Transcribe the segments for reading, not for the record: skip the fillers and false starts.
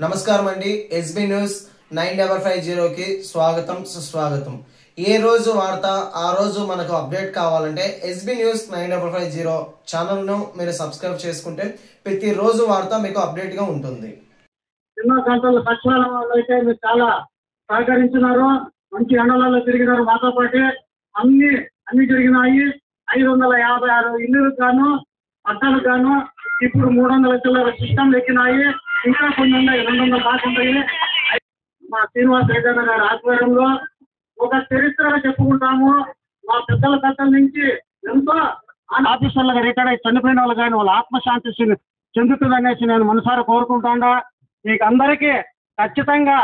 నమస్కారం అండి. SB news 9550కి స్వాగతం సుస్వాగతం. ఏ రోజు వార్త ఆ రోజు మనకు అప్డేట్ కావాలంటే ఎస్బీ న్యూస్ 9550 ఛానల్ను మీరు సబ్స్క్రైబ్ చేసుకుంటే ప్రతి రోజు వార్త మీకు అప్డేట్ గా ఉంటుంది. ఎన్నో గంటల సచివాలయం అయితే మీరు చాలా సహకరించినారు, మంచి ఎండలలో తిరిగినారు. మాతో పాటు అన్ని జరిగినాయి. 556 ఇల్లులకు గాను పట్టాలకు గాను ఇప్పుడు 300 చిల్లర సిస్టమ్లు ఎక్కినాయి. ఇంకా కొన్ని ఉన్నాయి, 200 బాగుంటాయి. మా శ్రీనివాస్ రెడ్డి గారి ఆధ్వర్యంలో ఒక చరిత్రగా చెప్పుకుంటాము. మా పెద్దల నుంచి ఎంతో ఆఫీసర్లుగా రిటైర్ అయి చనిపోయిన వాళ్ళు కానీ వాళ్ళ ఆత్మశాంతి చెందుతుందనేసి నేను మనసారా కోరుకుంటాను. మీకు అందరికీ ఖచ్చితంగా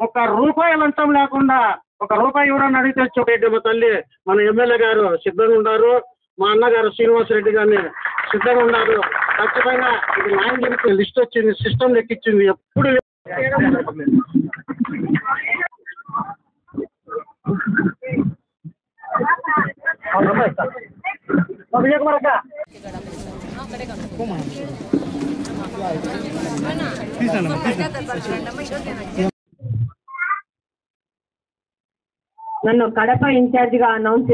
₹1 లంచం లేకుండా ₹1 ఇవ్వడానికి అడిగితే చూడండి. మా తల్లి మన ఎమ్మెల్యే గారు సిద్ధంగా ఉన్నారు, మా అన్నగారు శ్రీనివాస్ రెడ్డి గారిని సిద్ధంగా ఉన్నారు. ఖచ్చితంగా ఇది న్యాయం జరిగితే లిస్ట్ వచ్చింది, సిస్టమ్ లెక్కించింది. ఎప్పుడు నన్ను కడప ఇన్ఛార్జిగా అనౌన్స్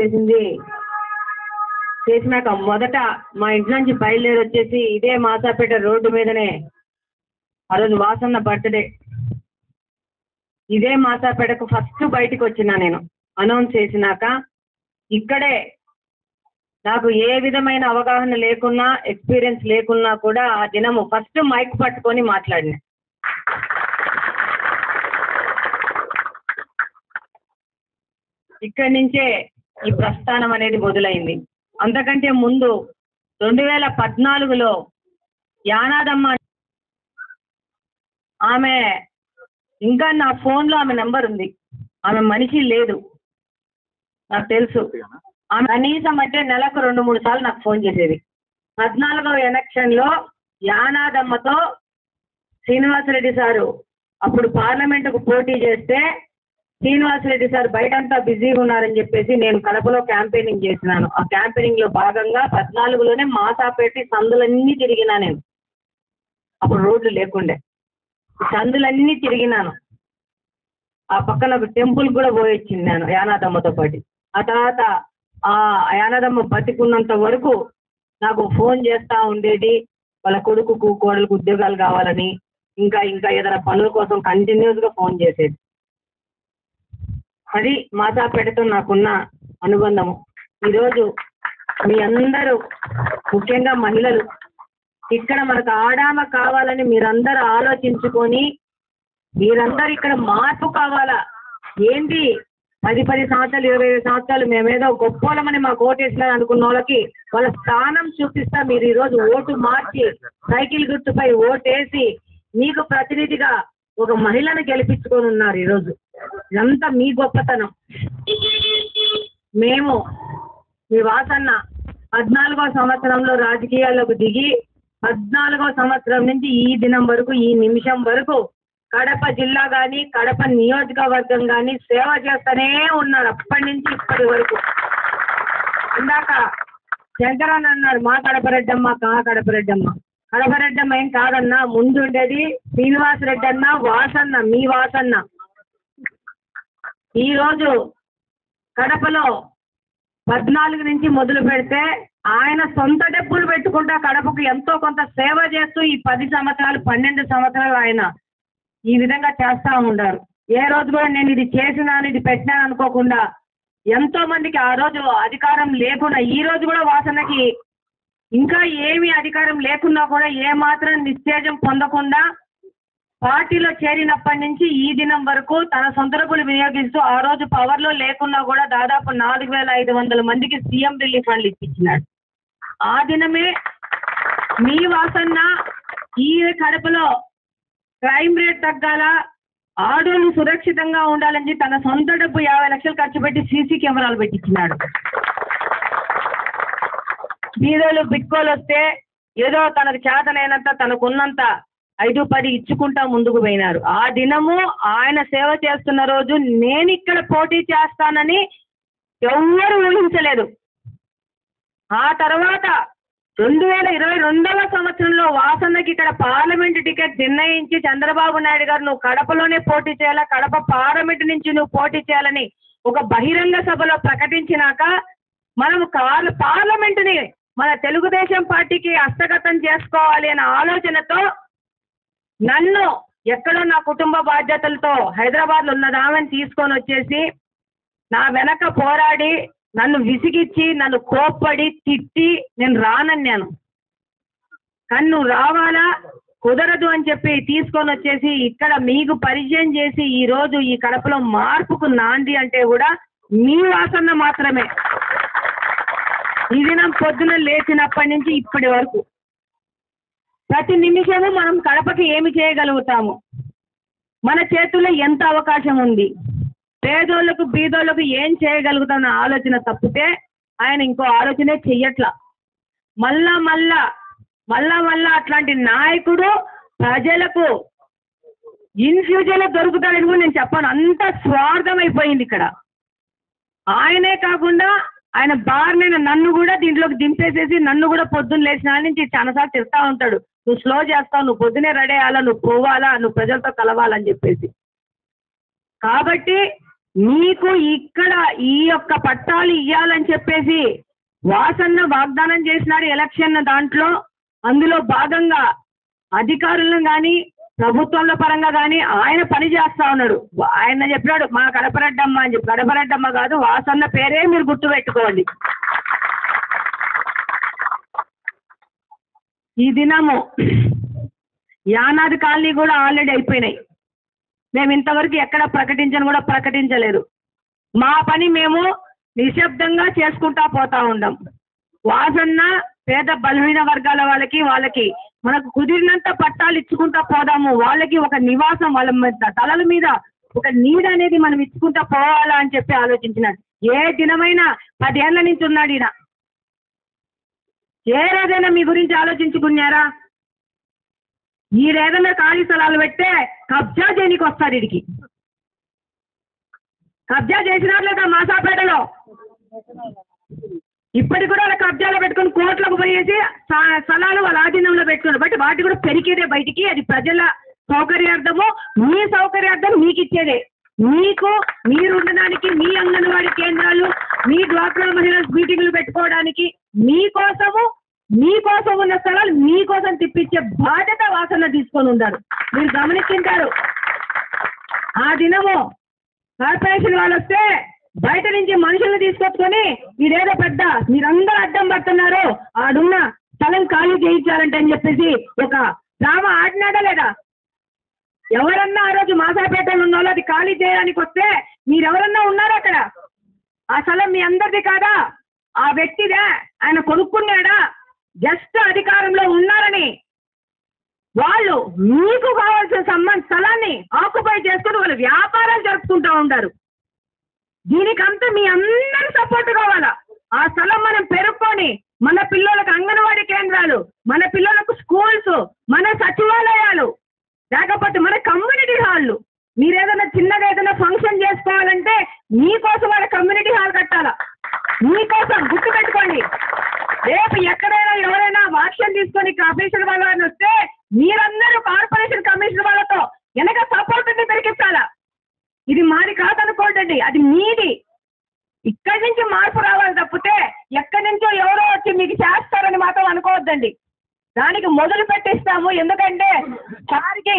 చేసినాక మొదట మా ఇంటి నుంచి బయలుదేరి వచ్చేసి ఇదే మాసాపేట రోడ్డు మీదనే, ఆ రోజు వాసన్న బర్త్డే, ఇదే మాసాపేటకు ఫస్ట్ బయటికి వచ్చినా నేను అనౌన్స్ చేసినాక. ఇక్కడే నాకు ఏ విధమైన అవగాహన లేకున్నా, ఎక్స్పీరియన్స్ లేకున్నా కూడా ఆ దినము ఫస్ట్ మైక్ పట్టుకొని మాట్లాడినా. ఇక్కడి నుంచే ఈ ప్రస్థానం అనేది మొదలైంది. అంతకంటే ముందు 2014లో యానాదమ్మ, ఆమె ఇంకా నా ఫోన్లో ఆమె నెంబర్ ఉంది. ఆమె మనిషి లేదు నాకు తెలుసు. ఆమె కనీసం అంటే నెలకు 2-3 సార్లు నాకు ఫోన్ చేసేది. 14వ ఎలక్షన్లో యానాదమ్మతో శ్రీనివాసరెడ్డి సారు అప్పుడు పార్లమెంటుకు పోటీ చేస్తే శ్రీనివాసరెడ్డి సార్ బయటంతా బిజీగా ఉన్నారని చెప్పేసి నేను కడపలో క్యాంపెయినింగ్ చేసినాను. ఆ క్యాంపెయినింగ్ లో భాగంగా 14లోనే మాసాపేట సందులన్నీ తిరిగినా నేను. అప్పుడు రోడ్లు లేకుండే, సందులన్నీ తిరిగినాను. ఆ పక్కన ఒక టెంపుల్ కూడా పోయొచ్చింది నేను యానాదమ్మతో పాటు. ఆ తర్వాత ఆ యానాదమ్మ బతికున్నంత వరకు నాకు ఫోన్ చేస్తూ ఉండేది. వాళ్ళ కొడుకుకు కోడలకు ఉద్యోగాలు కావాలని, ఇంకా ఏదైనా పనుల కోసం కంటిన్యూస్గా ఫోన్ చేసేది. అది మాసాపేటతో నాకున్న అనుబంధము. ఈరోజు మీ అందరూ, ముఖ్యంగా మహిళలు, ఇక్కడ మనకు ఆడామ కావాలని మీరందరూ ఆలోచించుకొని, మీరందరూ ఇక్కడ మార్పు కావాలా ఏంటి, 10 సంవత్సరాలు 20 సంవత్సరాలు మేమేదో గొప్పలమని మాకు ఓటేసినారు అనుకున్న వాళ్ళకి వాళ్ళ స్థానం చూపిస్తా. మీరు ఈరోజు ఓటు మార్చి సైకిల్ గుర్తుపై ఓటేసి మీకు ప్రతినిధిగా ఒక మహిళను గెలిపించుకొని ఉన్నారు. ఈరోజు ఇదంతా మీ గొప్పతనం. మేము మీ వాసన్న 14వ సంవత్సరంలో రాజకీయాల్లోకి దిగి 14వ సంవత్సరం నుంచి ఈ దినం వరకు, ఈ నిమిషం వరకు కడప జిల్లా కానీ కడప నియోజకవర్గం కానీ సేవ చేస్తూనే ఉన్నారు. అప్పటి నుంచి ఇప్పటి వరకు. ఇందాక శంకరన్న అన్నారు మా కడపరెడ్డమ్మ, కడపరెడ్డమ్మ. కడపరెడ్డమ్మ ఏం కాదన్నా, ముందు ఉండేది శ్రీనివాస్ రెడ్డి అన్న, వాసన్న, మీ వాసన్న. ఈరోజు కడపలో 14 నుంచి మొదలు పెడితే ఆయన సొంత డబ్బులు పెట్టుకుంటా కడపకు ఎంతో కొంత సేవ చేస్తూ ఈ 10 సంవత్సరాలు 12 సంవత్సరాలు ఆయన ఈ విధంగా చేస్తూ ఉంటారు. ఏ రోజు కూడా నేను ఇది చేసినాను, ఇది పెట్టినాను అనుకోకుండా ఎంతో మందికి ఆ రోజు అధికారం లేకుండా, ఈ రోజు కూడా వాసనకి ఇంకా ఏమీ అధికారం లేకున్నా కూడా ఏమాత్రం నిస్తేజం పొందకుండా పార్టీలో చేరినప్పటి నుంచి ఈ దినం వరకు తన సొంత డబ్బులు వినియోగిస్తూ, ఆ రోజు పవర్లో లేకున్నా కూడా దాదాపు 4500 మందికి సీఎం రిలీఫ్ ఫండ్లు ఇప్పించినాడు. ఆ దినమే మీ వాసన్న ఈ కడపలో క్రైమ్ రేట్ తగ్గాల, ఆడోళ్ళు సురక్షితంగా ఉండాలని తన సొంత డబ్బు 50 లక్షలు ఖర్చు పెట్టి సీసీ కెమెరాలు పెట్టించినాడు. బీదోళ్ళు బిక్కోలు వస్తే ఏదో తనకు చేతనైనంత, తనకున్నంత 5-10 ఇచ్చుకుంటా ముందుకు పోయినారు. ఆ దినము ఆయన సేవ చేస్తున్న రోజు నేను ఇక్కడ పోటీ చేస్తానని ఎవ్వరూ ఊహించలేదు. ఆ తర్వాత 2022వ సంవత్సరంలో వాసన్నకి ఇక్కడ పార్లమెంట్ టికెట్ నిర్ణయించి చంద్రబాబు నాయుడు గారు నువ్వు కడపలోనే పోటీ చేయాలా, కడప పార్లమెంట్ నుంచి నువ్వు పోటీ చేయాలని ఒక బహిరంగ సభలో ప్రకటించినాక మనం పార్లమెంటుని మన తెలుగుదేశం పార్టీకి హస్తగతం చేసుకోవాలి అనే ఆలోచనతో నన్ను ఎక్కడో నా కుటుంబ బాధ్యతలతో హైదరాబాద్లో ఉన్నదామని తీసుకొని వచ్చేసి నా వెనక పోరాడి నన్ను విసిగిచ్చి నన్ను కోప్పడి తిట్టి నేను రానన్నాను. కానీ నువ్వు రావాలా, కుదరదు అని చెప్పి తీసుకొని వచ్చేసి ఇక్కడ మీకు పరిచయం చేసి ఈరోజు ఈ కడపలో మార్పుకు నాంది అంటే కూడా మీ వాసన మాత్రమే. ఈ దినం పొద్దున లేచినప్పటి నుంచి ఇప్పటి వరకు ప్రతి నిమిషము మనం కడపకి ఏమి చేయగలుగుతాము, మన చేతుల్లో ఎంత అవకాశం ఉంది, పేదోళ్ళకు బీదోళ్ళకు ఏం చేయగలుగుతామన్న ఆలోచన తప్పితే ఆయన ఇంకో ఆలోచనే చెయ్యట్లా. మళ్ళా అట్లాంటి నాయకుడు ప్రజలకు ఇన్ ఫ్యూచర్లో దొరుకుతాడని కూడా నేను చెప్పాను. అంత స్వార్థం అయిపోయింది ఇక్కడ. ఆయనే కాకుండా ఆయన బారినైన నన్ను కూడా దీంట్లోకి దింపేసేసి నన్ను కూడా పొద్దున్న లేచిన నుంచి చాలాసార్లు తిడతా ఉంటాడు, నువ్వు స్లో చేస్తావు, నువ్వు పొద్దునే రెడీ అయ్యాలా, నువ్వు పోవాలా, నువ్వు ప్రజలతో కలవాలని చెప్పేసి. కాబట్టి మీకు ఇక్కడ ఈ యొక్క పట్టాలు ఇవ్వాలని చెప్పేసి వాసన్న వాగ్దానం చేసినాడు ఎలక్షన్ దాంట్లో. అందులో భాగంగా అధికారులను కానీ ప్రభుత్వంలో పరంగా కానీ ఆయన పని చేస్తా ఉన్నాడు. ఆయన చెప్పినాడు మా కడపరెడ్డమ్మ అని చెప్పి. కడపరెడ్డమ్మ కాదు, వాసన్న పేరే మీరు గుర్తుపెట్టుకోండి. ఈ దినము యానాది కాలనీ కూడా ఆల్రెడీ అయిపోయినాయి. మేము ఇంతవరకు ఎక్కడ ప్రకటించలేదు. మా పని మేము నిశ్శబ్దంగా చేసుకుంటా పోతా ఉండం. వాసన్న పేద బలహీన వర్గాల వాళ్ళకి మనకు కుదిరినంత పట్టాలు ఇచ్చుకుంటా పోదాము. వాళ్ళకి ఒక నివాసం, వాళ్ళ తలల మీద ఒక నీడ అనేది మనం ఇచ్చుకుంటా పోవాలా అని చెప్పి ఆలోచించినాడు. ఏ దినమైనా 10 ఏళ్ల నుంచి ఉన్నాడు ఈయన. ఏ రోజైనా మీ గురించి ఆలోచించుకున్నారా? ఈడేదైనా ఖాళీ స్థలాలు పెట్టే కబ్జా చేయడానికి వస్తారు. వీడికి కబ్జా చేసినారు లేదా మాసాపేటలో? ఇప్పటికి కూడా వాళ్ళ కబ్జాలో పెట్టుకుని కోట్లకు పోయేసి స్థలాలు వాళ్ళ ఆధీనంలో పెట్టుకున్నారు. బట్ వాటి కూడా పెరిగేదే బయటికి. అది ప్రజల సౌకర్యార్థము, మీ సౌకర్యార్థం మీకు ఇచ్చేదే. మీరు ఉండడానికి, మీ అంగన్వాడీ కేంద్రాలు, మీ డ్వాక్రా మహిళల మీటింగ్లు పెట్టుకోవడానికి మీకోసం ఉన్న స్థలాలు మీకోసం తిప్పించే బాధ్యత వాసన తీసుకొని ఉన్నారు. మీరు గమనించారు. ఆ దినము కార్పొరేషన్ వాళ్ళు వస్తే బయట నుంచి మనుషులను తీసుకొచ్చుకొని ఇదేదో పెద్ద మీరందరూ అడ్డం పడుతున్నారు, ఆడున్న స్థలం ఖాళీ చేయించాలంటే అని చెప్పేసి ఒక డ్రామా ఆడినాడా లేదా? ఎవరన్నా ఆ రోజు మాసాపేటలో ఉన్న వాళ్ళు అది ఖాళీ చేయడానికి వస్తే మీరెవరన్నా ఉన్నారా అక్కడ? ఆ స్థలం మీ అందరిది కాదా? ఆ వ్యక్తిదే, ఆయన కొనుక్కున్నాడా? జస్ట్ అధికారంలో ఉన్నారని వాళ్ళు మీకు కావాల్సిన స్థలాన్ని ఆక్యుపై చేసుకుని వాళ్ళు వ్యాపారాలు జరుపుకుంటూ ఉంటారు. దీనికంతా మీ అందరూ సపోర్ట్ కావాలా. ఆ స్థలం మనం పెరుక్కొని మన పిల్లలకు అంగన్వాడీ కేంద్రాలు, మన పిల్లలకు స్కూల్స్, మన సచివాలయాలు, లేకపోతే మన కమ్యూనిటీ హాళ్ళు, మీరు ఏదైనా చిన్నగా ఏదైనా ఫంక్షన్ చేసుకోవాలంటే మీకోసం వాళ్ళ కమ్యూనిటీ హాల్ కట్టాలా. మీకోసం గుర్తుపెట్టుకోండి. రేపు ఎక్కడైనా ఎవరైనా వాక్యం తీసుకొని కమిషనర్ వాళ్ళని వస్తే మీరందరూ కార్పొరేషన్ కమిషనర్ వాళ్ళతో వెనక సపోర్ట్ పెరిగిస్తారా? ఇది మాది కాదనుకోండి, అది మీది. ఇక్కడి నుంచి మార్పు రావాలి తప్పితే ఎక్కడి నుంచో ఎవరో వచ్చి మీకు చేస్తారని మాత్రం అనుకోవద్దండి. దానికి మొదలు పెట్టిస్తాము. ఎందుకంటే సారికి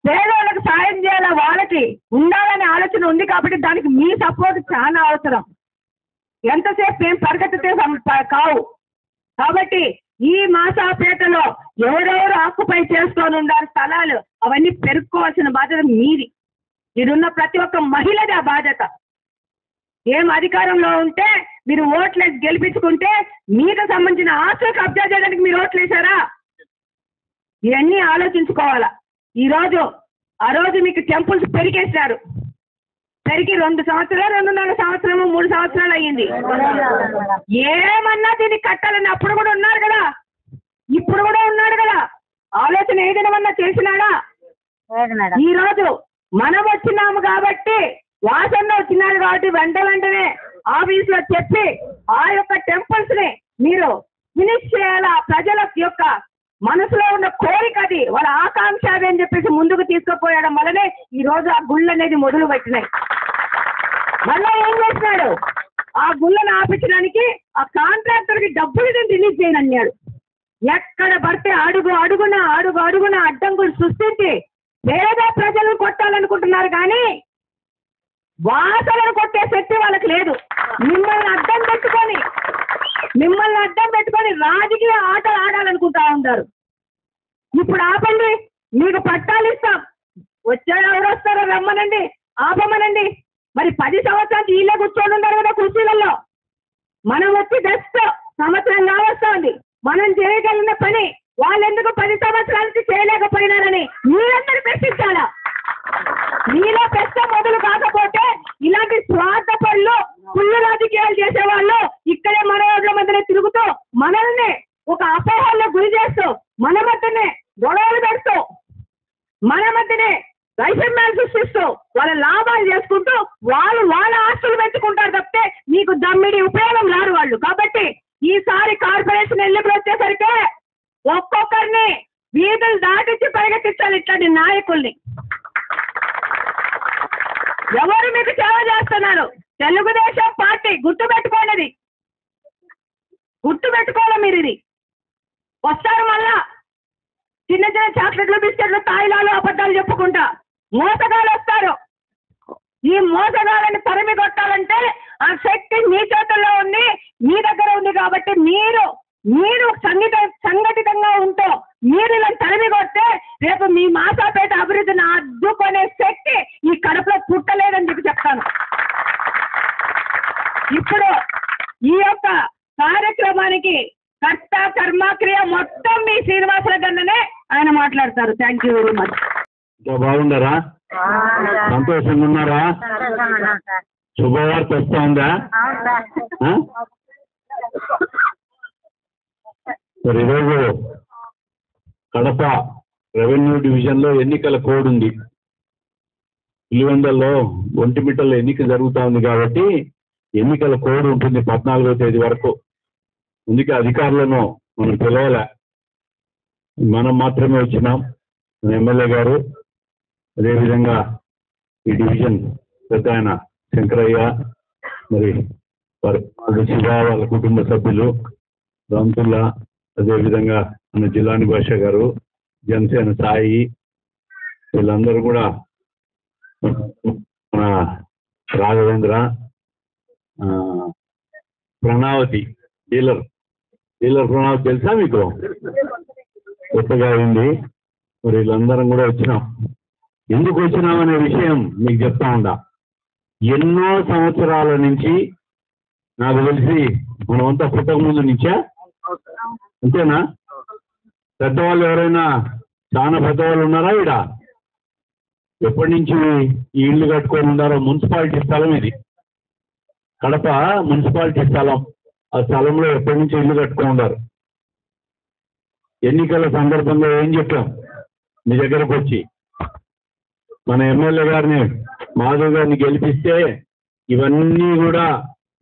పేదవాళ్ళకి సాయం చేయాలా, వాళ్ళకి ఉండాలనే ఆలోచన ఉంది కాబట్టి దానికి మీ సపోర్ట్ చాలా అవసరం. ఎంతసేపు ఏం పరిగెత్తితే కావు. కాబట్టి ఈ మాసాపేటలో ఎవరెవరు ఆక్యుపై చేసుకొని ఉండాలి స్థలాలు, అవన్నీ పెరుక్కోవాల్సిన బాధ్యత మీది. ఇడున్న ప్రతి ఒక్క మహిళది ఆ బాధ్యత. ఏం అధికారంలో ఉంటే మీరు ఓట్లేసి గెలిపించుకుంటే మీకు సంబంధించిన ఆస్తులు కబ్జా చేయడానికి మీరు ఓట్లేసారా? ఇవన్నీ ఆలోచించుకోవాలా. ఆ రోజు మీకు టెంపుల్స్ పెరిగేశారు. పెరిగి 2 సంవత్సరాలు, 2.5 సంవత్సరము, 3 సంవత్సరాలు అయ్యింది. ఏమన్నా దీన్ని కట్టాలని అప్పుడు కూడా ఉన్నారు కదా, ఇప్పుడు కూడా ఉన్నాడు కదా. ఆలోచన ఏదైనా చేసినాడా? ఈ రోజు మనం వచ్చినాము కాబట్టి, వాసన్న వచ్చినారు కాబట్టి వెంటనే ఆఫీస్ లో చెప్పి ఆ యొక్క టెంపుల్స్ ని మీరు ఫినిష్ చేయాలా, ప్రజల యొక్క మనసులో ఉన్న కోరిక అది, వాళ్ళ ఆకాంక్ష అది అని చెప్పేసి ముందుకు తీసుకుపోయడం వల్లనే ఈ రోజు ఆ గుళ్ళు అనేది మొదలు పెట్టినాయి. మళ్ళా ఏం చేసినాడు, ఆ గుళ్ళను ఆపించడానికి ఆ కాంట్రాక్టర్ కి డబ్బులు రిలీజ్ చేయనన్నాడు. ఎక్కడ పడితే అడుగున అడ్డంకులు సృష్టించి పేద ప్రజలను కొట్టాలనుకుంటున్నారు కానీ వాసనను కొట్టే శక్తి వాళ్ళకి లేదు. మిమ్మల్ని అడ్డం పెట్టుకొని రాజకీయ ఆటలు ఆడాలనుకుంటా ఉంటారు. ఇప్పుడు ఆపండి, మీకు పట్టాలు ఇస్తాం, ఎవరు వస్తారో రమ్మనండి, ఆపమనండి. మరి 10 సంవత్సరాలు వీళ్ళే కూర్చొని ఉన్నారు కదా కుర్చీలలో. మనం వచ్చి జస్ట్ సంవత్సరం కావస్తోంది. మనం చేయగలిగిన పని వాళ్ళు ఎందుకు 10 సంవత్సరాల నుంచి చేయలేకపోయినారని మీరందరూ ప్రశ్నించాలా? మీలో పెద్ద మొదలు కాకపోతే ఇలాంటి స్వార్థ పనులు కుళ్ళు రాజకీయాలు చేసేవాళ్ళు ఇక్కడే మన రోడ్ల మధ్యనే తిరుగుతూ మనల్ని ఒక అపోహల్లో గురి చేస్తూ మన మధ్యనే గొడవలు పెడుతూ మన మధ్యనే వైషమ్యాలు సృష్టిస్తూ వాళ్ళ లాభాలు చేసుకుంటూ వాళ్ళ ఆస్తులు పెంచుకుంటారు తప్పితే మీకు దమ్మిడి ఉపయోగం రారు వాళ్ళు. కాబట్టి ఈసారి కార్పొరేషన్ ఎన్నికలు వచ్చేసరికి ఒక్కొక్కరిని వీధులు దాటించి పరిగెత్తించాలి ఇట్లాంటి నాయకుల్ని. ఎవరు మీకు సేవ చేస్తున్నారు? తెలుగుదేశం పార్టీ గుర్తుపెట్టుకోవాలి మీరు. ఇది వస్తారు మళ్ళా చిన్న చాక్లెట్లు బిస్కెట్లు తాయిలాలు అబద్ధాలు చెప్పుకుంటా మోసగాళ్ళు వస్తారు. ఈ మోసగాళ్ళని తరిమి కొట్టాలంటే ఆ శక్తి మీ చేతుల్లో ఉంది, మీ దగ్గర ఉంది. కాబట్టి మీరు సంఘటితంగా ఉంటూ మీరు ఇలా తరిమి కొడితే రేపు మీ మాసాపేట అభివృద్ధిని అడ్డుకునే శక్తి ఈ కడపలో పుట్టలేదని చెప్పి చెప్తాను. ఇప్పుడు ఈ యొక్క కార్యక్రమానికి కర్త కర్మక్రియ మొత్తం మీ శ్రీనివాసుల గన్ననే ఆయన మాట్లాడతారు. Thank you very much. బాగుండరా? సంతోషంగా ఉన్నారా? శుభవార్త వస్తా ఉందా? మరి ఈరోజు కడప రెవెన్యూ డివిజన్ లో ఎన్నికల కోడ్ ఉంది. పులివెందల్లో ఒంటిమిట్టలో ఎన్నిక జరుగుతూ ఉంది కాబట్టి ఎన్నికల కోడ్ ఉంటుంది 14వ తేదీ వరకు. అందుకే అధికారులను మనం పిలవలే, మనం మాత్రమే వచ్చినాం. ఎమ్మెల్యే గారు, అదేవిధంగా ఈ డివిజన్ పెద్ద ఆయన శంకరయ్య, మరి వారి శివ వాళ్ళ కుటుంబ సభ్యులు, రామ్తుల్లా, అదేవిధంగా మన జిల్లాని భాష గారు, జనసేన సాయి, వీళ్ళందరూ కూడా, మన రాఘవేంద్ర, ప్రణావతి డీలర్ ప్రణావతి తెలుసా మీకు? కొత్తగా ఉంది. మరి వీళ్ళందరం కూడా వచ్చినాం. ఎందుకు వచ్చినామనే విషయం మీకు చెప్తా ఉండా. ఎన్నో సంవత్సరాల నుంచి నాకు తెలిసి మనమంతా పుట్టక ముందు నుంచా, అంతేనా? పెద్దవాళ్ళు ఎవరైనా చాలా పెద్దవాళ్ళు ఉన్నారా ఈడ? ఎప్పటి నుంచి ఈ ఇల్లు కట్టుకొని ఉన్నారో? మున్సిపాలిటీ స్థలం ఇది, కడప మున్సిపాలిటీ స్థలం. ఆ స్థలంలో ఎప్పటి నుంచి ఇల్లు కట్టుకొని ఉన్నారు. ఎన్నికల సందర్భంగా ఏం చెప్పాం మీ దగ్గరకు వచ్చి, మన ఎమ్మెల్యే గారిని మాధవ్ గారిని గెలిపిస్తే ఇవన్నీ కూడా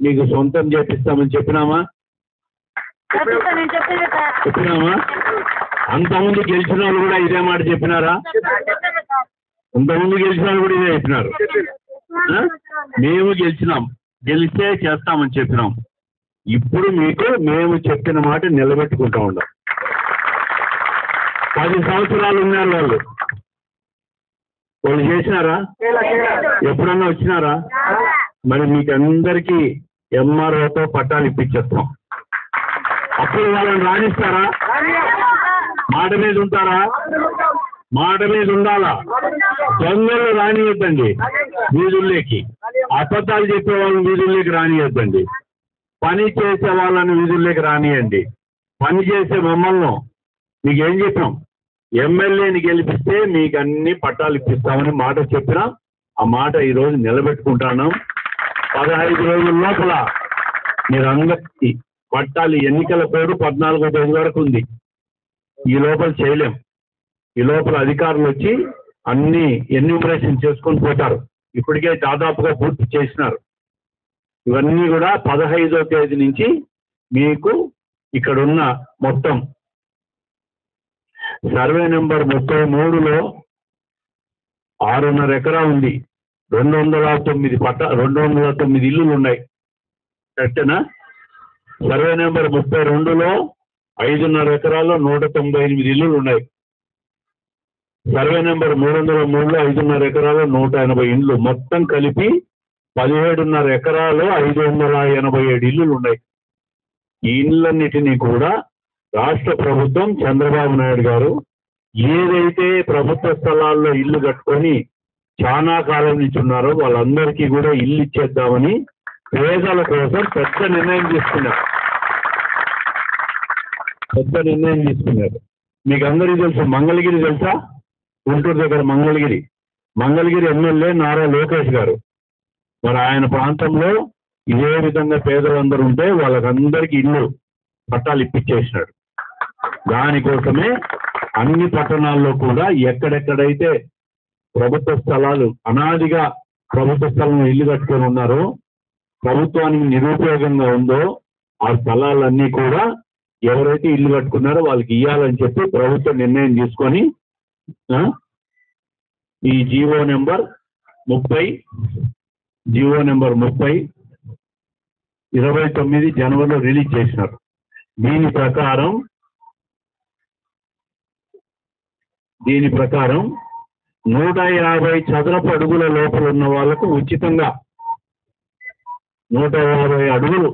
మీకు సొంతం చేపిస్తామని చెప్పినామా? అంతకుముందు గెలిచిన వాళ్ళు కూడా ఇదే మాట చెప్పినారా? అంతకుముందు గెలిచిన వాళ్ళు కూడా ఇదే చెప్పినారు. మేము గెలిస్తే చేస్తామని చెప్పినాం. ఇప్పుడు మీకు మేము చెప్పిన మాట నిలబెట్టుకుంటా ఉన్నాం. 10 సంవత్సరాలు ఉన్నారు వాళ్ళు చేసినారా? ఎప్పుడన్నా వచ్చినారా? మరి మీకు అందరికీ ఎంఆర్ఓతో పట్టాలు ఇప్పించేస్తాం. అప్పుడు వాళ్ళని రాణిస్తారా? మాట మీద ఉంటారా? మాట మీద ఉండాలా? దొంగలు రానియొద్దండి వీధుల్లోకి, అబద్ధాలు చెప్పే వాళ్ళని వీధుల్లోకి రానియొద్దండి, పని చేసే వాళ్ళని వీధుల్లోకి రానియండి. పని చేసే మమ్మల్ని మీకు ఏం చెప్పినాం? ఎమ్మెల్యేని గెలిపిస్తే మీకు అన్ని పట్టాలు ఇప్పిస్తామని మాట చెప్పినాం. ఆ మాట ఈరోజు నిలబెట్టుకుంటున్నాం. 15 రోజుల లోపల మీరందరికీ పట్టాలు. ఎన్నికల కోడ్ 14వ తేదీ వరకు ఉంది. ఈ లోపల చేయలేం. ఈ లోపల అధికారులు వచ్చి అన్ని ఎన్యూమరేషన్ చేసుకొని పోతారు. ఇప్పటికే దాదాపుగా పూర్తి చేసినారు. ఇవన్నీ కూడా 15వ తేదీ నుంచి మీకు ఇక్కడున్న మొత్తం సర్వే నెంబర్ 33లో 6.5 ఎకరా ఉంది. 209 ఇల్లులు ఉన్నాయి. కరెక్టేనా? సర్వే నెంబర్ 32లో 5.5 ఎకరాల్లో 198 ఇల్లులు ఉన్నాయి. సర్వే నెంబర్ 303లో 5.5 ఎకరాల్లో 180 ఇండ్లు, మొత్తం కలిపి 17.5 ఎకరాలు 587 ఇల్లులు ఉన్నాయి. ఈ ఇళ్ళన్నిటినీ కూడా రాష్ట్ర ప్రభుత్వం చంద్రబాబు నాయుడు గారు ఏదైతే ప్రభుత్వ స్థలాల్లో ఇల్లు కట్టుకొని చాలా కాలం నుంచి ఉన్నారో వాళ్ళందరికీ కూడా ఇల్లు ఇచ్చేద్దామని పేదల కోసం పెద్ద నిర్ణయం తీసుకున్నారు. మీకు అందరికీ తెలుసు, మంగళగిరి తెలుసా? గుంటూరు దగ్గర మంగళగిరి ఎమ్మెల్యే నారా లోకేష్ గారు, మరి ఆయన ప్రాంతంలో ఇదే విధంగా పేదలందరూ ఉంటే వాళ్ళకందరికీ ఇల్లు పట్టాలు ఇప్పించేసినాడు. దానికోసమే అన్ని పట్టణాల్లో కూడా ఎక్కడెక్కడైతే ప్రభుత్వ స్థలాలు అనాదిగా ప్రభుత్వ స్థలంలో ఇల్లు కట్టుకొని ఉన్నారో, ప్రభుత్వానికి నిరుపయోగంగా ఉందో ఆ స్థలాలన్నీ కూడా ఎవరైతే ఇల్లు కట్టుకున్నారో వాళ్ళకి ఇవ్వాలని చెప్పి ప్రభుత్వం నిర్ణయం తీసుకొని ఈ జీవో నెంబర్ 30 29 జనవరిలో రిలీజ్ చేసినారు. దీని ప్రకారం 150 చదరపు అడుగుల లోపల ఉన్న వాళ్ళకు ఉచితంగా 150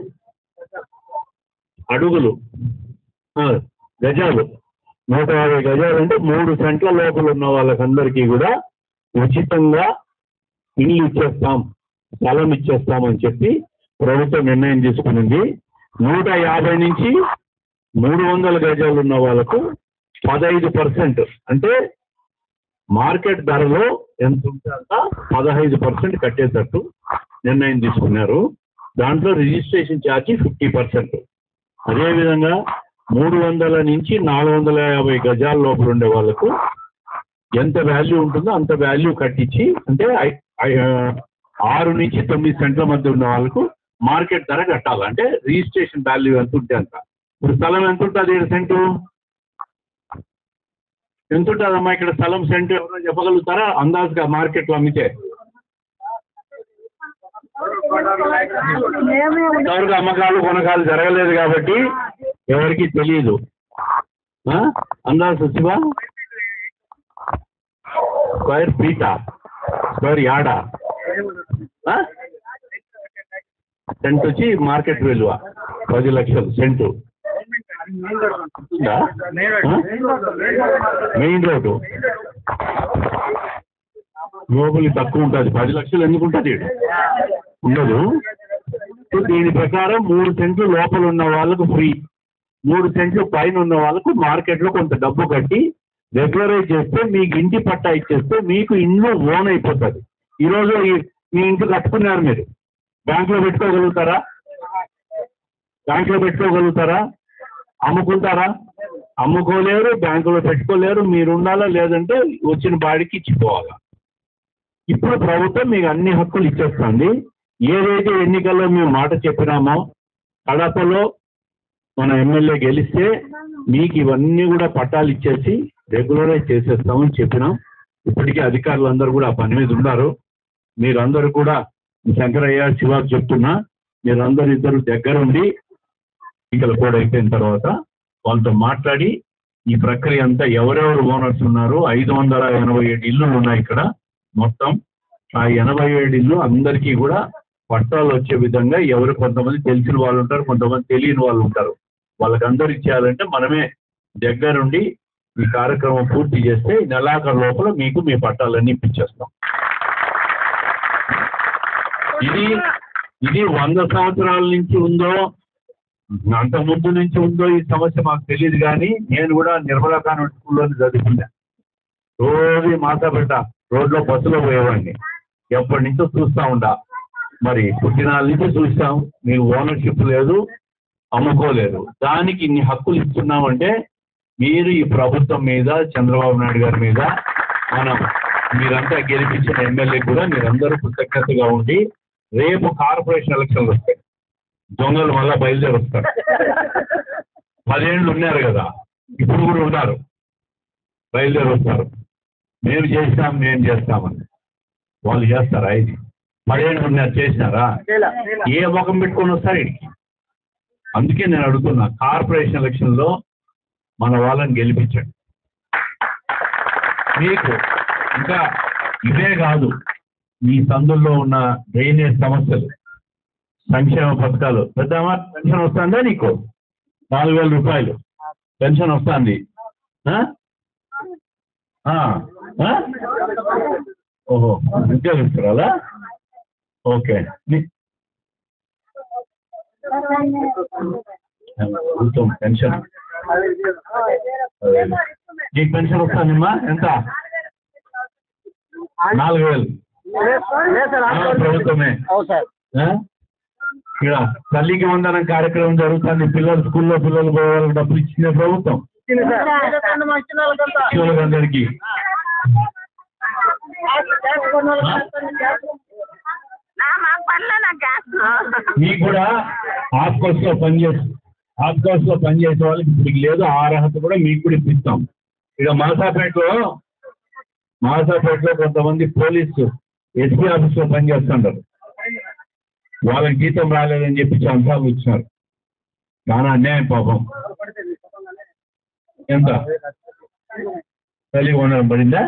గజాలు 150 గజాలు అంటే 3 సెంట్ల లోపల ఉన్న వాళ్ళకందరికీ కూడా ఉచితంగా ఇల్లు ఇచ్చేస్తాం, స్థలం ఇచ్చేస్తామని చెప్పి ప్రభుత్వం నిర్ణయం తీసుకునింది. 150 నుంచి 300 గజాలు ఉన్న వాళ్ళకు 15% అంటే మార్కెట్ ధరలో ఎంత ఉంటే అంత 15% కట్టేటట్టు నిర్ణయం తీసుకున్నారు. దాంట్లో రిజిస్ట్రేషన్ ఛార్జీ 50%. అదేవిధంగా 300 నుంచి 450 గజాల లోపల ఉండే వాళ్ళకు ఎంత వాల్యూ ఉంటుందో అంత వాల్యూ కట్టించి, అంటే 6 నుంచి 9 సెంట్ల మధ్య ఉన్న వాళ్ళకు మార్కెట్ ధర కట్టాలి. అంటే రిజిస్ట్రేషన్ వాల్యూ ఎంత ఉంటే అంత. ఇప్పుడు స్థలం ఎంత ఉంటుంది? 7 సెంటు ఎంత ఉంటుందమ్మా ఇక్కడ స్థలం? సెంటు ఎవరో చెప్పగలుగుతారా అందాజుగా మార్కెట్లో అమ్మితే? ఎవరికి అమ్మకాలు కొనకాలు జరగలేదు కాబట్టి ఎవరికి తెలియదు. అందాజు శివ స్క్వేర్ ఫీటా, స్క్వేర్ యార్డా, సెంట్ వచ్చి మార్కెట్ విలువ 10 లక్షలు సెంటు. మెయిన్ రోడ్డు లోపలి తక్కువ ఉంటుంది. 10 లక్షలు ఎందుకు ఉంటుంది? ఉండదు. దీని ప్రకారం 3 సెంట్లు లోపల ఉన్న వాళ్ళకు ఫ్రీ, 3 సెంట్లు పైన ఉన్న వాళ్ళకు మార్కెట్లో కొంత డబ్బు కట్టి రెగ్యులరైజ్ చేస్తే మీకు ఇంటి పట్టా ఇచ్చేస్తే మీకు ఇల్లు ఓన్ అయిపోతుంది. ఈరోజు మీ ఇంటి కట్టుకున్నారు, మీరు బ్యాంకులో పెట్టుకోగలుగుతారా? అమ్ముకుంటారా? అమ్ముకోలేరు, బ్యాంకులో పెట్టుకోలేరు. మీరు ఉండాలా, లేదంటే వచ్చిన బాడికి ఇచ్చిపోవాలా. ఇప్పుడు ప్రభుత్వం మీకు అన్ని హక్కులు ఇచ్చేస్తుంది. ఏదైతే ఎన్నికల్లో మేము మాట చెప్పినామో, కడపలో మన ఎమ్మెల్యే గెలిస్తే మీకు ఇవన్నీ కూడా పట్టాలు ఇచ్చేసి రెగ్యులరైజ్ చేసేస్తామని చెప్పినాం. ఇప్పటికే అధికారులందరూ కూడా ఆ పని మీద ఉన్నారు. మీరందరూ కూడా శంకరయ్య, శివాకు చెప్తున్నా, మీరందరూ ఇద్దరు దగ్గరుండి ఎన్నికలు కూడా అయిపోయిన తర్వాత వాళ్ళతో మాట్లాడి ఈ ప్రక్రియ అంతా ఎవరెవరు ఓనర్స్ ఉన్నారు, 587 ఇల్లులు ఉన్నాయి ఇక్కడ మొత్తం. ఆ 87 ఇల్లు అందరికీ కూడా పట్టాలు వచ్చే విధంగా ఎవరు, కొంతమంది తెలిసిన వాళ్ళు ఉంటారు, కొంతమంది తెలియని వాళ్ళు ఉంటారు, వాళ్ళకందరికి చేయాలంటే మనమే దగ్గరుండి ఈ కార్యక్రమం పూర్తి చేస్తే నెలాఖరు లోపల మీకు మీ పట్టాలన్నీ ఇప్పించేస్తాం. ఇది 100 సంవత్సరాల నుంచి ఉందో అంతకుముందు నుంచి ఉందో ఈ సమస్య మాకు తెలియదు. కానీ నేను కూడా నిర్మలా కాన్వెంట్ స్కూల్లోనే చదువుకున్నా. రోజు మాసాపేట రోడ్లో బస్సులో పోయేవాడిని. ఎప్పటి నుంచో చూస్తూ ఉండా. మరి పుట్టినాళ్ళ నుంచి చూస్తాం. మీకు ఓనర్షిప్ లేదు, అమ్ముకోలేదు. దానికి ఇన్ని హక్కులు ఇస్తున్నామంటే మీరు ఈ ప్రభుత్వం మీద, చంద్రబాబు నాయుడు గారి మీద, మీరంతా గెలిపించిన ఎమ్మెల్యే కూడా మీరందరూ కృతజ్ఞతగా ఉండి, రేపు కార్పొరేషన్ ఎలక్షన్లు వస్తాయి, దొంగలు మళ్ళా బయలుదేరి వస్తారు. 10 ఏళ్ళు ఉన్నారు కదా, ఇప్పుడు కూడా ఉన్నారు, బయలుదేరి వస్తారు. మేము చేస్తాం మేము చేస్తామని వాళ్ళు చేస్తారా? ఇది 10 ఏళ్ళు ఉన్నారు చేసినారా? ఏ ముఖం పెట్టుకొని వస్తారు ఇడికి? అందుకే నేను అడుగుతున్నా, కార్పొరేషన్ ఎలక్షన్లో మన వాళ్ళని గెలిపించండి. మీకు ఇంకా ఇవే కాదు, మీ సందుల్లో ఉన్న డ్రైనేజ్ సమస్యలు, సంక్షేమ పథకాలు. పెద్దమ్మా పెన్షన్ వస్తుందా నీకు? 4,000 రూపాయలు పెన్షన్ వస్తుంది. ఓహో, ఉద్యోగస్తురాలా? ఓకే. పెన్షన్ నీకు పెన్షన్ వస్తుందమ్మా? ఎంత? 4,000 ప్రభుత్వమే. ఇక్కడ తల్లికి వందనం కార్యక్రమం జరుగుతుంది. స్కూల్లో పిల్లలు పోయే వాళ్ళకి డబ్బులు ఇచ్చిందే ప్రభుత్వం అందరికీ. మీకు కూడా ఆఫ్కోర్స్ లో పనిచేసే వాళ్ళకి ఇప్పుడు లేదు, ఆ అర్హత కూడా మీకు కూడా ఇప్పిస్తాం. ఇక మాసాపేటలో కొంతమంది పోలీసు ఎస్పీ ఆఫీస్ లో పనిచేస్తుంటారు, వాళ్ళకి జీతం రాలేదని చెప్పి సంస్థలు ఇచ్చినారు. చాలా అన్యాయం పాపం. ఎంత తల్లికి వందనం పడిందా?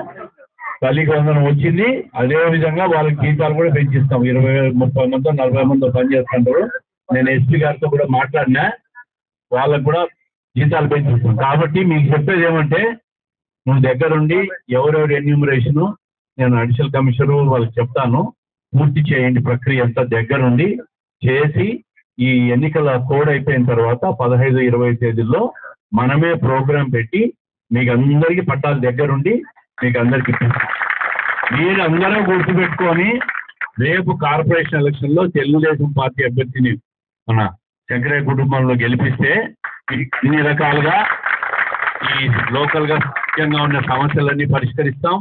తల్లికి వందనం వచ్చింది. అదే విధంగా వాళ్ళకి జీతాలు కూడా పెంచిస్తాం. 20-30 మందో 40 మందో పనిచేస్తుంటారు. నేను ఎస్పీ గారితో కూడా మాట్లాడినా, వాళ్ళకు కూడా జీతాలు పెంచిస్తాం. కాబట్టి మీకు చెప్పేది ఏమంటే, నువ్వు దగ్గరుండి ఎవరెవరి ఎన్యూమరేషను నేను అడిషనల్ కమిషనర్ వాళ్ళకి చెప్తాను, పూర్తి చేయండి. ప్రక్రియ అంతా దగ్గరుండి చేసి ఈ ఎన్నికల కోడ్ అయిపోయిన తర్వాత 15-20 తేదీల్లో మనమే ప్రోగ్రాం పెట్టి మీకు అందరికీ పట్టాలు దగ్గరుండి మీకు అందరికీ మీరు అందరూ గుర్తుపెట్టుకొని రేపు కార్పొరేషన్ ఎలక్షన్లో తెలుగుదేశం పార్టీ అభ్యర్థిని మన శంకరయ్య కుటుంబంలో గెలిపిస్తే ఇన్ని రకాలుగా ఈ లోకల్గా ముఖ్యంగా ఉన్న సమస్యలన్నీ పరిష్కరిస్తాం.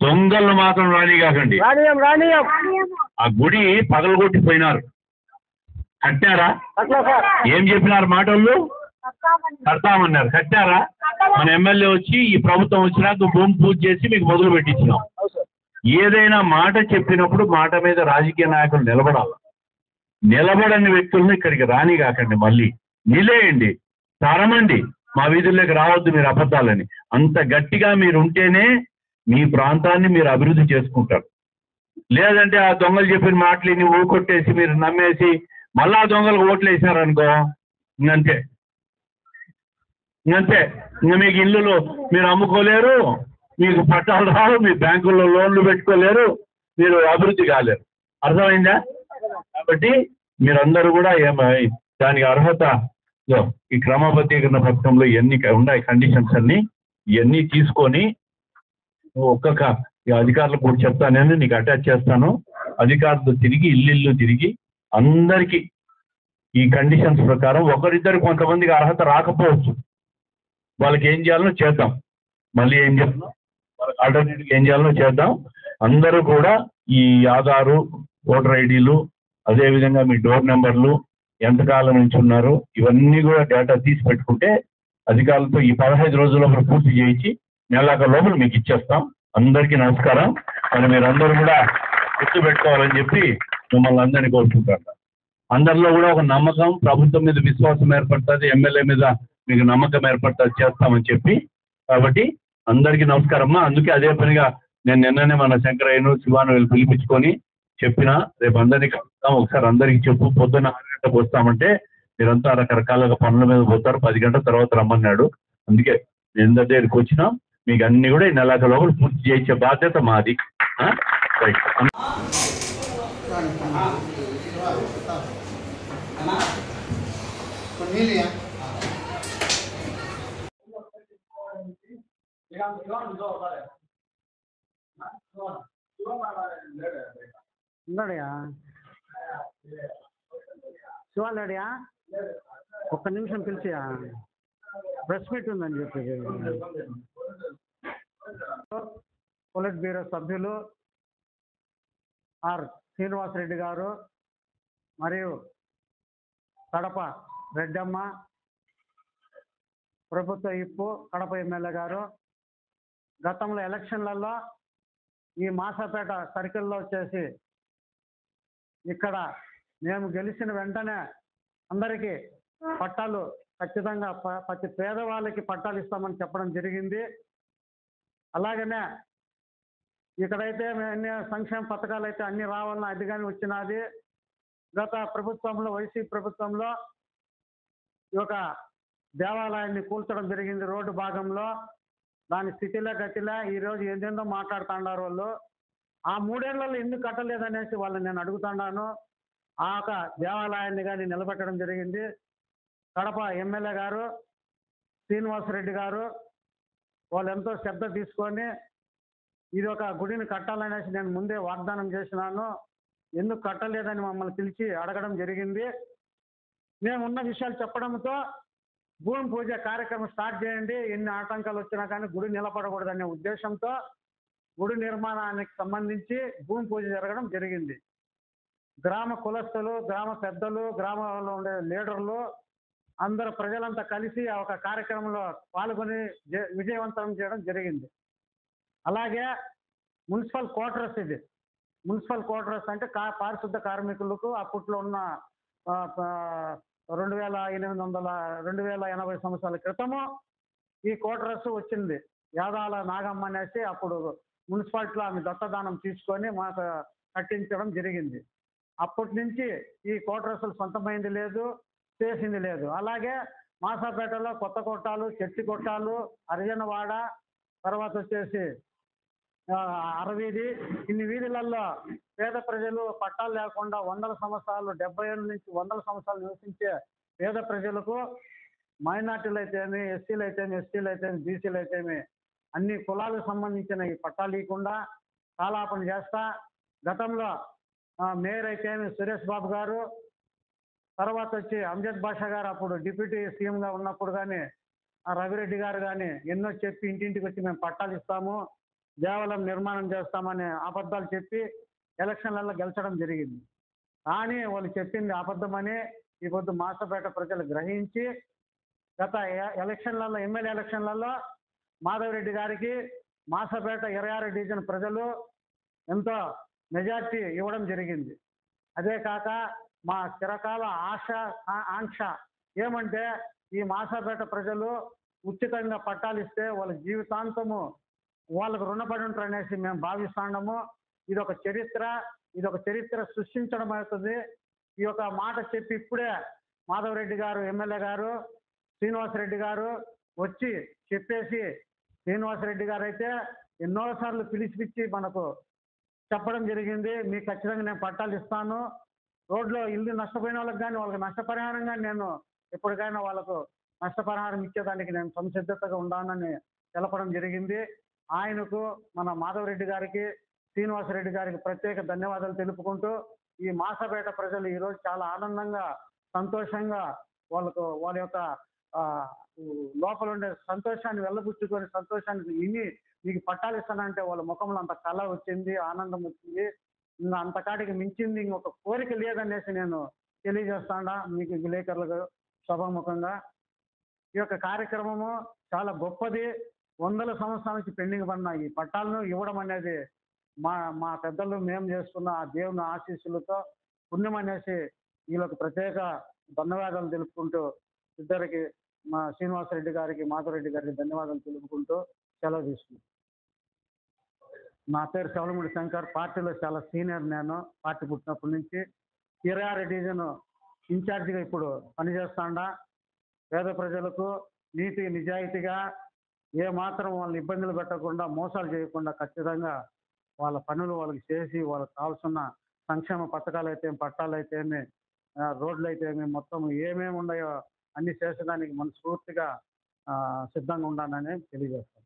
దొంగలను మాత్రం రానిగాకండి. ఆ గుడి పగలగొట్టిపోయినారు, కట్టారా? ఏం చెప్పినారు మాటలు? కడతామన్నారు, కట్టారా? మన ఎమ్మెల్యే వచ్చి ఈ ప్రభుత్వం వచ్చినాక భూమి పూజ చేసి మీకు మొదలు పెట్టించినాం. ఏదైనా మాట చెప్పినప్పుడు మాట మీద రాజకీయ నాయకులు నిలబడాలి. నిలబడని వ్యక్తులను ఇక్కడికి రానిగాకండి. మళ్ళీ నిలేయండి, తరమండి, మా వీధుల్లోకి రావద్దు మీరు అబద్ధాలని. అంత గట్టిగా మీరు ఉంటేనే మీ ప్రాంతాన్ని మీరు అభివృద్ధి చేసుకుంటారు. లేదంటే ఆ దొంగలు చెప్పిన మాటలని ఊకొట్టేసి మీరు నమ్మేసి మళ్ళా దొంగలకు ఓట్లు వేసినారనుకో, ఇంకంతే. ఇంకా మీకు ఇల్లులు మీరు అమ్ముకోలేరు, మీకు పట్టాలు రావు, మీ బ్యాంకుల్లో లోన్లు పెట్టుకోలేరు, మీరు అభివృద్ధి కాలేరు. అర్థమైందా? కాబట్టి మీరందరూ కూడా దానికి అర్హత ఈ క్రమబద్ధీకరణ పథకంలో ఇవన్నీ ఉన్నాయి కండిషన్స్ అన్ని, ఇవన్నీ తీసుకొని ఒక్కొక్క అధికారులకు కూడా చెప్తాను, నేను నీకు అటాచ్ చేస్తాను. అధికారులు తిరిగి ఇల్లు తిరిగి అందరికీ ఈ కండిషన్స్ ప్రకారం ఒకరిద్దరు కొంతమందికి అర్హత రాకపోవచ్చు, వాళ్ళకి ఏం చేయాలో చేద్దాం. మళ్ళీ ఏం చేద్దాం, ఆల్టర్నేటివ్ ఏం చేయాలో చేద్దాం. అందరూ కూడా ఈ ఆధారు, ఓటర్ ఐడీలు, అదేవిధంగా మీ డోర్ నెంబర్లు, ఎంతకాలం నుంచి ఉన్నారు, ఇవన్నీ కూడా డేటా తీసి పెట్టుకుంటే అధికారులతో ఈ 15 రోజుల్లో పూర్తి చేయించి నెలాఖరు లోపల మీకు ఇచ్చేస్తాం. అందరికీ నమస్కారం. మరి మీరందరూ కూడా గుర్తు పెట్టుకోవాలని చెప్పి మిమ్మల్ని అందరినీ కోరుకుంటారు. అందరిలో కూడా ఒక నమ్మకం, ప్రభుత్వం మీద విశ్వాసం ఏర్పడుతుంది, ఎమ్మెల్యే మీద మీకు నమ్మకం ఏర్పడుతుంది, చేస్తామని చెప్పి. కాబట్టి అందరికీ నమస్కారమ్మా. అందుకే అదే పనిగా నేను నిన్ననే మన శంకరయ్యను, శివాను వీళ్ళు పిలిపించుకొని చెప్పినా, రేపు అందరినీ కలుద్దాం, ఒకసారి అందరికీ చెప్పు, పొద్దున్న 6 గంటలకు వస్తామంటే మీరంతా రకరకాలుగా పనుల మీద పోతారు, 10 గంటల తర్వాత రమ్మన్నాడు. అందుకే నేను దగ్గరికి వచ్చినా మీకు అన్ని కూడా ఈ నెలాఖరు లోపల పూర్తి చేయించే బాధ్యత మాది. రైట్. ఉన్నాడయా శివాలడియా, ఒక్క నిమిషం పిలిచియా, ప్రెస్ మీట్ ఉందని చెప్పేది. పొలిట్ బ్యూరో సభ్యులు ఆర్ శ్రీనివాసరెడ్డి గారు మరియు కడప రెడ్డమ్మ, ప్రభుత్వ ఇప్పు కడప ఎమ్మెల్యే గారు గతంలో ఎలక్షన్లలో ఈ మాసాపేట సర్కిల్లో వచ్చేసి ఇక్కడ మేము గెలిచిన వెంటనే అందరికీ పట్టాలు ఖచ్చితంగా ప్రతి పేదవాళ్ళకి పట్టాలు ఇస్తామని చెప్పడం జరిగింది. అలాగనే ఇక్కడైతే అన్ని సంక్షేమ పథకాలు అయితే అన్ని రావాలన్నా అది కానీ వచ్చినది. గత ప్రభుత్వంలో వైసీపీ ప్రభుత్వంలో ఈ యొక్క దేవాలయాన్ని కూల్చడం జరిగింది రోడ్డు భాగంలో. దాని స్థితిలో గతిలో ఈరోజు ఏందేందో మాట్లాడుతున్నారు వాళ్ళు. ఆ 3 ఏళ్లలో ఎందుకు కట్టలేదనేసి వాళ్ళని నేను అడుగుతున్నాను. ఆ యొక్క దేవాలయాన్ని కానీ నిలబెట్టడం జరిగింది. కడప ఎమ్మెల్యే గారు శ్రీనివాసరెడ్డి గారు వాళ్ళు ఎంతో శ్రద్ధ తీసుకొని ఇది ఒక గుడిని కట్టాలనేసి నేను ముందే వాగ్దానం చేసినాను. ఎందుకు కట్టలేదని మమ్మల్ని పిలిచి అడగడం జరిగింది. మేము ఉన్న విషయాలు చెప్పడంతో భూమి పూజ కార్యక్రమం స్టార్ట్ చేయండి, ఎన్ని ఆటంకాలు వచ్చినా కానీ గుడి నిలబడకూడదనే ఉద్దేశంతో గుడి నిర్మాణానికి సంబంధించి భూమి పూజ జరగడం జరిగింది. గ్రామ కులస్తులు, గ్రామ పెద్దలు, గ్రామంలో ఉండే లీడర్లు అందరూ ప్రజలంతా కలిసి ఆ ఒక కార్యక్రమంలో పాల్గొని విజయవంతం చేయడం జరిగింది. అలాగే మున్సిపల్ క్వార్టర్స్, ఇది మున్సిపల్ క్వార్టర్స్ అంటే పారిశుద్ధ కార్మికులకు అప్పట్లో ఉన్న 2080 సంవత్సరాల క్రితము ఈ క్వార్టర్స్ వచ్చింది. యాదాల నాగమ్మ అనేసి అప్పుడు మున్సిపాలిటీలో ఆమె దత్తదానం తీసుకొని మాకు కట్టించడం జరిగింది. అప్పటి నుంచి ఈ క్వార్టర్స్ సొంతమైంది లేదు, చేసింది లేదు. అలాగే మాసాపేటలో కొత్త కొట్టాలు, చెట్టి కొట్టాలు, అరిజనవాడ, తర్వాత వచ్చేసి అరవీధి, ఇన్ని వీధులలో పేద ప్రజలు పట్టాలు లేకుండా 100 సంవత్సరాలు 70 ఏళ్ళ నుంచి 100 సంవత్సరాలు నివసించే పేద ప్రజలకు మైనార్టీలు అయితేమి, ఎస్సీలు అయితేమి, ఎస్టీలు అయితేమి, బీసీలు అయితేమి అన్ని కులాలకు సంబంధించిన ఈ పట్టాలు ఇవ్వకుండా కాలాపన చేస్తా గతంలో మేయర్ అయితేమి సురేష్ బాబు గారు, తర్వాత వచ్చి అంజద్ బాషా గారు అప్పుడు డిప్యూటీ సీఎంగా ఉన్నప్పుడు కానీ రవిరెడ్డి గారు కానీ ఎన్నో చెప్పి ఇంటింటికి వచ్చి మేము పట్టాలు ఇస్తాము, దేవాలయం నిర్మాణం చేస్తామని అబద్ధాలు చెప్పి ఎలక్షన్లలో గెలిచడం జరిగింది. కానీ వాళ్ళు చెప్పింది అబద్ధమని ఈ పొద్దు మాసపేట ప్రజలు గ్రహించి గత ఎలక్షన్లలో ఎమ్మెల్యే ఎలక్షన్లలో మాధవరెడ్డి గారికి మాసపేట 26 డివిజన్ ప్రజలు ఎంతో మెజార్టీ ఇవ్వడం జరిగింది. అదే కాక మా చిరకాల ఆంక్ష ఏమంటే ఈ మాసాపేట ప్రజలు ఉచితంగా పట్టాలు ఇస్తే వాళ్ళ జీవితాంతము వాళ్ళకు రుణపడి ఉంటారు అనేసి మేము భావిస్తున్నాము. ఇది ఒక చరిత్ర సృష్టించడం అవుతుంది. ఈ యొక్క మాట చెప్పి ఇప్పుడే మాధవరెడ్డి గారు ఎమ్మెల్యే గారు శ్రీనివాసరెడ్డి గారు వచ్చి చెప్పేసి, శ్రీనివాసరెడ్డి గారు అయితే ఎన్నోసార్లు పిలిచి మనకు చెప్పడం జరిగింది, మీకు ఖచ్చితంగా నేను పట్టాలు ఇస్తాను, రోడ్లో ఇల్లు నష్టపోయిన వాళ్ళకి కానీ వాళ్ళకి నష్టపరిహారం కానీ నేను ఎప్పటికైనా వాళ్ళకు నష్టపరిహారం ఇచ్చేదానికి నేను సంసిద్ధతగా ఉండానని తెలపడం జరిగింది. ఆయనకు మన మాధవరెడ్డి గారికి శ్రీనివాసరెడ్డి గారికి ప్రత్యేక ధన్యవాదాలు తెలుపుకుంటూ ఈ మాసపేట ప్రజలు ఈరోజు చాలా ఆనందంగా సంతోషంగా వాళ్ళ యొక్క లోపల ఉండే సంతోషాన్ని వెళ్ళబుచ్చుకొని సంతోషానికి ఇని మీకు పట్టాలు ఇస్తానంటే వాళ్ళ ముఖంలో అంత కళ వచ్చింది, ఆనందం వచ్చింది. ఇంకా అంతకాటికి మించింది ఇంకొక కోరిక లేదనేసి నేను తెలియజేస్తాడా మీకు విలేకరులకు సభాముఖంగా. ఈ యొక్క కార్యక్రమము చాలా గొప్పది. 100 సంవత్సరాల నుంచి పెండింగ్ పడిన ఈ పట్టాలను ఇవ్వడం అనేది మా పెద్దలు మేము చేసుకున్న ఆ దేవుని ఆశీస్సులతో పుణ్యం అనేసి వీళ్ళకి ప్రత్యేక ధన్యవాదాలు తెలుపుకుంటూ ఇద్దరికి మా శ్రీనివాసరెడ్డి గారికి మాధవరెడ్డి గారికి ధన్యవాదాలు తెలుపుకుంటూ సెలవు తీసుకుంటాం. నా పేరు శవలముడి శంకర్, పార్టీలో చాలా సీనియర్. నేను పార్టీ పుట్టినప్పటి నుంచి 26 డివిజన్ ఇన్ఛార్జిగా ఇప్పుడు పనిచేస్తాడా. పేద ప్రజలకు నీతి నిజాయితీగా ఏ మాత్రం వాళ్ళని ఇబ్బందులు పెట్టకుండా మోసాలు చేయకుండా ఖచ్చితంగా వాళ్ళ పనులు వాళ్ళకి చేసి వాళ్ళకి కావాల్సిన సంక్షేమ పథకాలు అయితే పట్టాలు అయితేమి రోడ్లు అయితేమి మొత్తం ఏమేమి ఉన్నాయో అన్ని చేసేదానికి మనస్ఫూర్తిగా సిద్ధంగా ఉండాలని తెలియజేస్తాను.